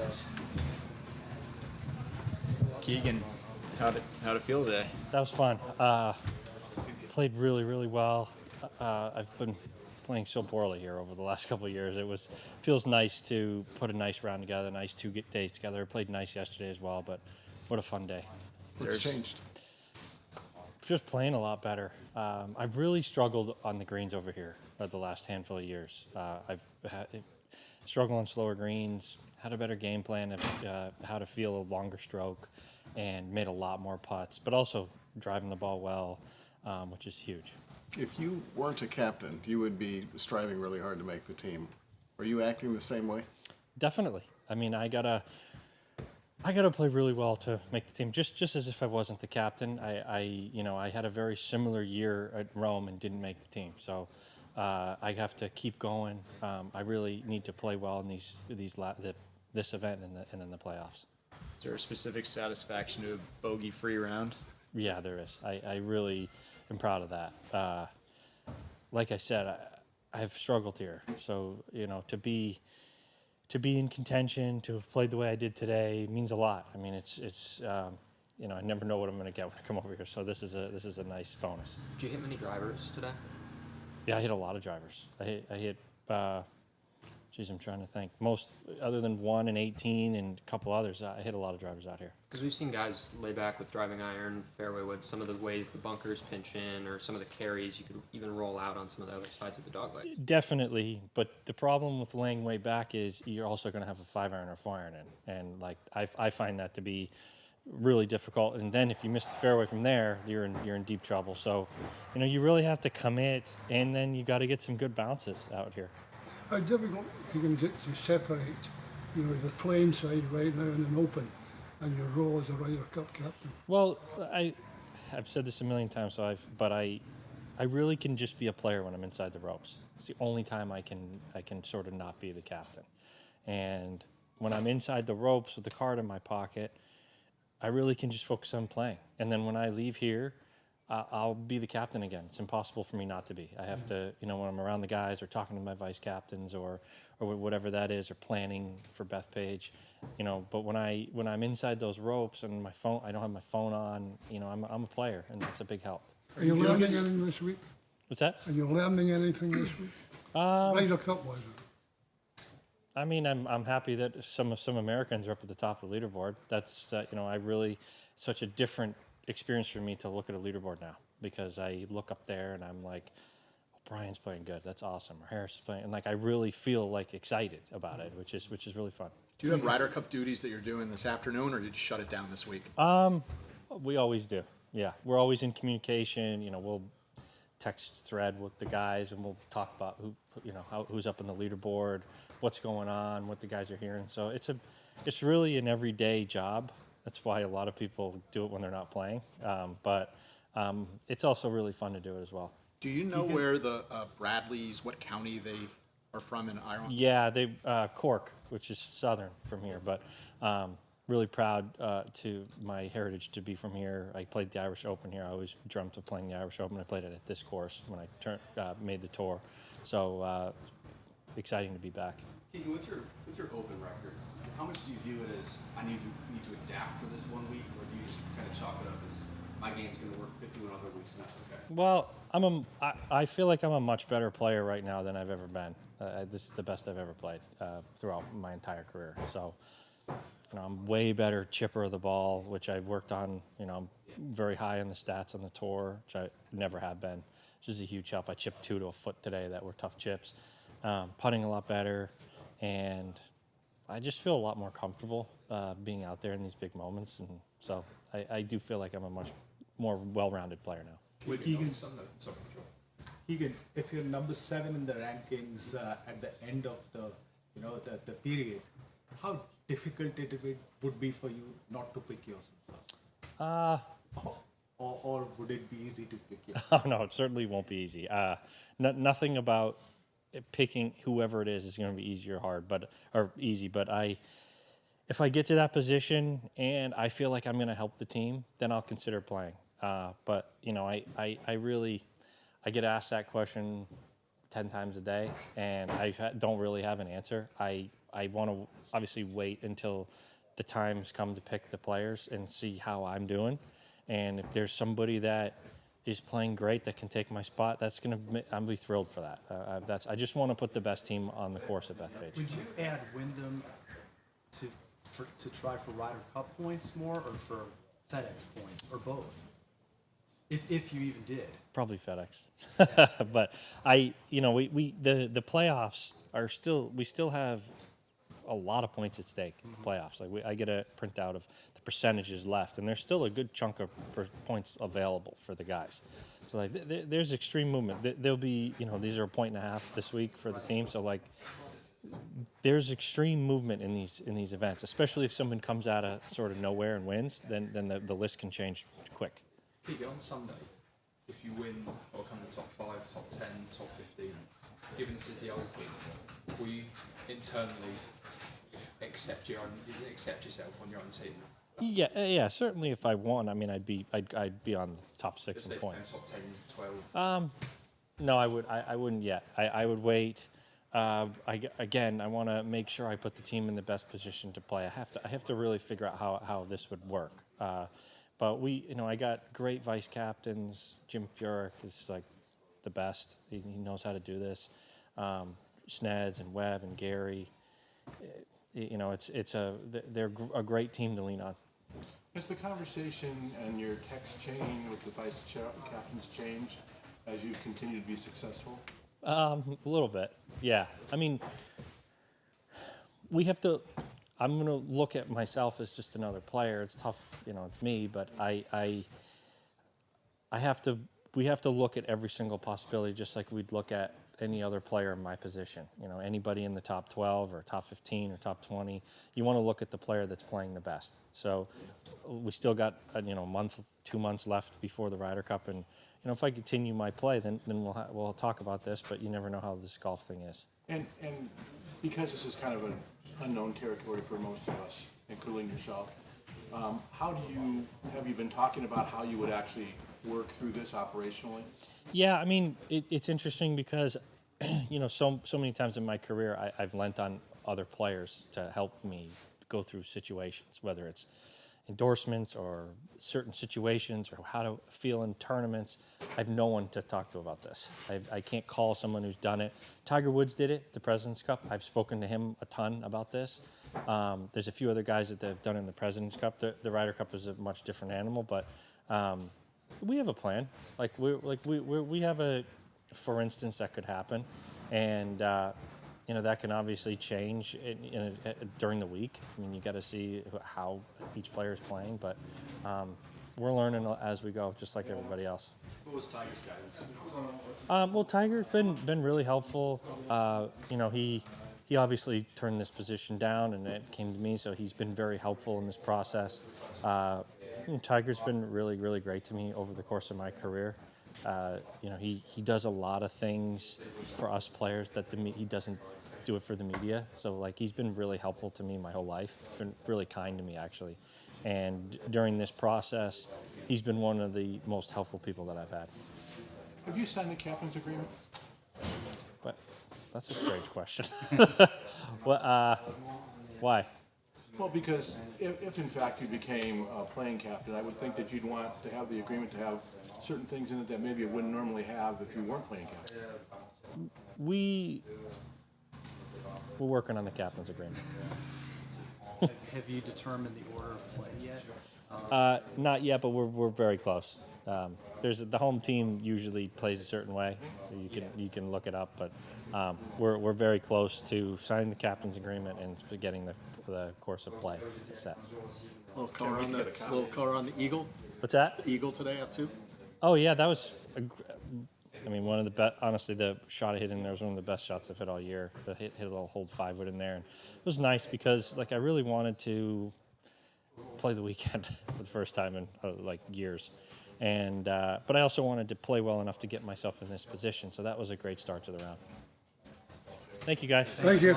guys. Keegan, how'd it feel today? That was fun. Played really well. I've been playing so poorly here over the last couple of years. Feels nice to put a nice round together, nice 2 days together. I played nice yesterday as well, but what a fun day. What's changed? Just playing a lot better. I've really struggled on the greens over here the last handful of years. I've struggled on slower greens, had a better game plan of how to feel a longer stroke, and made a lot more putts, but also driving the ball well, which is huge. If you weren't a captain, you would be striving really hard to make the team. Are you acting the same way? Definitely. I mean, I gotta play really well to make the team. Just as if I wasn't the captain. I had a very similar year at Rome and didn't make the team. So I have to keep going. I really need to play well in this event and in the playoffs. Is there a specific satisfaction to a bogey-free round? Yeah, there is. I really am proud of that. Like I said, I've struggled here. So, to be in contention, to have played the way I did today means a lot. I mean, it's I never know what I'm going to get when I come over here. So this is a nice bonus. Did you hit many drivers today? Yeah, I hit a lot of drivers. I hit. I'm trying to think. Most, other than 1 and 18 and a couple others, I hit a lot of drivers out here. Because we've seen guys lay back with driving iron, fairway wood, some of the ways the bunkers pinch in, or some of the carries, you could even roll out on some of the other sides of the dog legs. Definitely, but the problem with laying way back is you're also going to have a 5-iron or 4-iron in, and I find that to be really difficult. And then if you miss the fairway from there, you're in deep trouble. So, you really have to commit, and then you got to get some good bounces out here. How difficult you can get to separate, the playing side right now in an open and your role as a Ryder Cup captain? Well, I've said this a million times, but I really can just be a player when I'm inside the ropes. It's the only time I can sort of not be the captain. And when I'm inside the ropes with the card in my pocket, I really can just focus on playing. And then when I leave here, I'll be the captain again. It's impossible for me not to be. I have to, when I'm around the guys or talking to my vice captains or whatever that is, or planning for Bethpage, But when I'm inside those ropes and my phone, I don't have my phone on. I'm a player, and that's a big help. Are you learning anything this week? What's that? Are you learning anything this week? Ryder Cup was it? I mean, I'm happy that some Americans are up at the top of the leaderboard. That's I really such a different experience for me to look at a leaderboard now, because I look up there and I'm like, oh, Brian's playing good. That's awesome. Or Harris is playing, and I really feel excited about it, which is really fun. Do you have Ryder Cup duties that you're doing this afternoon, or did you shut it down this week? We always do. Yeah, we're always in communication. We'll text thread with the guys, and we'll talk about who's up on the leaderboard, what's going on, what the guys are hearing. So it's really an everyday job. That's why a lot of people do it when they're not playing. But it's also really fun to do it as well. Do you know where the Bradleys, what county they are from in Ireland? Yeah, they Cork, which is southern from here. But really proud to my heritage to be from here. I played the Irish Open here. I always dreamt of playing the Irish Open. I played it at this course when I made the tour. So exciting to be back. Keegan, with your Open record, how much do you view it as I need to adapt for this 1 week, or do you just kind of chalk it up as my game's going to work 51 other weeks and that's okay? Well, I feel like I'm a much better player right now than I've ever been. This is the best I've ever played throughout my entire career. So, I'm way better chipper of the ball, which I've worked on. I'm very high in the stats on the tour, which I never have been. Which is a huge help. I chipped 2 to a foot today that were tough chips. Putting a lot better, and I just feel a lot more comfortable being out there in these big moments, and so I do feel like I'm a much more well-rounded player now. Keegan, if you're number 7 in the rankings at the end of the period, how difficult it would be for you not to pick yourself? Or would it be easy to pick yourself? Oh no, it certainly won't be easy. Nothing about picking whoever it is going to be easy or hard, or easy. But if I get to that position and I feel like I'm going to help the team, then I'll consider playing. But I get asked that question 10 times a day, and I don't really have an answer. I I want to obviously wait until the time's come to pick the players and see how I'm doing. And if there's somebody that is playing great that can take my spot, I'll be thrilled for that. I just want to put the best team on the course at Bethpage. Would you add Wyndham to try for Ryder Cup points more, or for FedEx points, or both? If you even did. Probably FedEx. But the playoffs are we still have a lot of points at stake in the playoffs. Like I get a printout of the percentages left, and there's still a good chunk of points available for the guys. So like there's extreme movement. There'll be, these are 1.5 this week for the team. So like there's extreme movement in these events, especially if someone comes out of sort of nowhere and wins, then the list can change quick. Keegan, on Sunday, if you win or come in the top 5, top 10, top 15, given this is the Open, will you internally accept yourself on your own team? Yeah, certainly. If I won, I mean, I'd be on the top 6 in points. Top 10, 12. No, I wouldn't yet. I would wait. I want to make sure I put the team in the best position to play. I have to really figure out how this would work. But I got great vice captains. Jim Furyk is like the best. He knows how to do this. Sneds and Webb and Gary. They're a great team to lean on. Has the conversation and your text chain with the vice captains changed as you continue to be successful? A little bit, yeah. I mean, I'm going to look at myself as just another player. It's tough, it's me, but we have to look at every single possibility just like we'd look at any other player in my position. Anybody in the top 12 or top 15 or top 20, you want to look at the player that's playing the best. So we still got, a month, 2 months left before the Ryder Cup, and if I continue my play, then we'll talk about this, but you never know how this golf thing is. And because this is kind of an unknown territory for most of us, including yourself, have you been talking about how you would actually work through this operationally? Yeah, I mean, it's interesting because, so many times in my career, I've lent on other players to help me go through situations, whether it's endorsements or certain situations or how to feel in tournaments. I have no one to talk to about this. I can't call someone who's done it. Tiger Woods did it, the President's Cup. I've spoken to him a ton about this. There's a few other guys that have done it in the President's Cup. The Ryder Cup is a much different animal, but we have a plan. We have a, for instance, that could happen, and that can obviously change during the week. I mean, you got to see how each player is playing, but we're learning as we go, just like everybody else. What was Tiger's guidance? Well, Tiger's been really helpful. He obviously turned this position down, and it came to me, so he's been very helpful in this process. Tiger's been really, really great to me over the course of my career. He does a lot of things for us players that he doesn't do it for the media. So he's been really helpful to me my whole life. Been really kind to me, actually. And during this process, he's been one of the most helpful people that I've had. Have you signed the captain's agreement? But that's a strange question. Why? Well, because if in fact you became a playing captain, I would think that you'd want to have the agreement to have certain things in it that maybe it wouldn't normally have if you weren't playing captain. We're working on the captain's agreement. Have you determined the order of play yet? Not yet, but we're very close. The home team usually plays a certain way. You can look it up, but we're very close to signing the captain's agreement and getting the course of play set. A little color on the eagle. What's that? Eagle today at 2. Oh yeah, that was. One of the best. Honestly, the shot I hit in there was one of the best shots I've hit all year. Hit a little hold 5-wood in there, and it was nice because I really wanted to play the weekend for the first time in years, and but I also wanted to play well enough to get myself in this position. So that was a great start to the round. Thank you, guys. Thank you.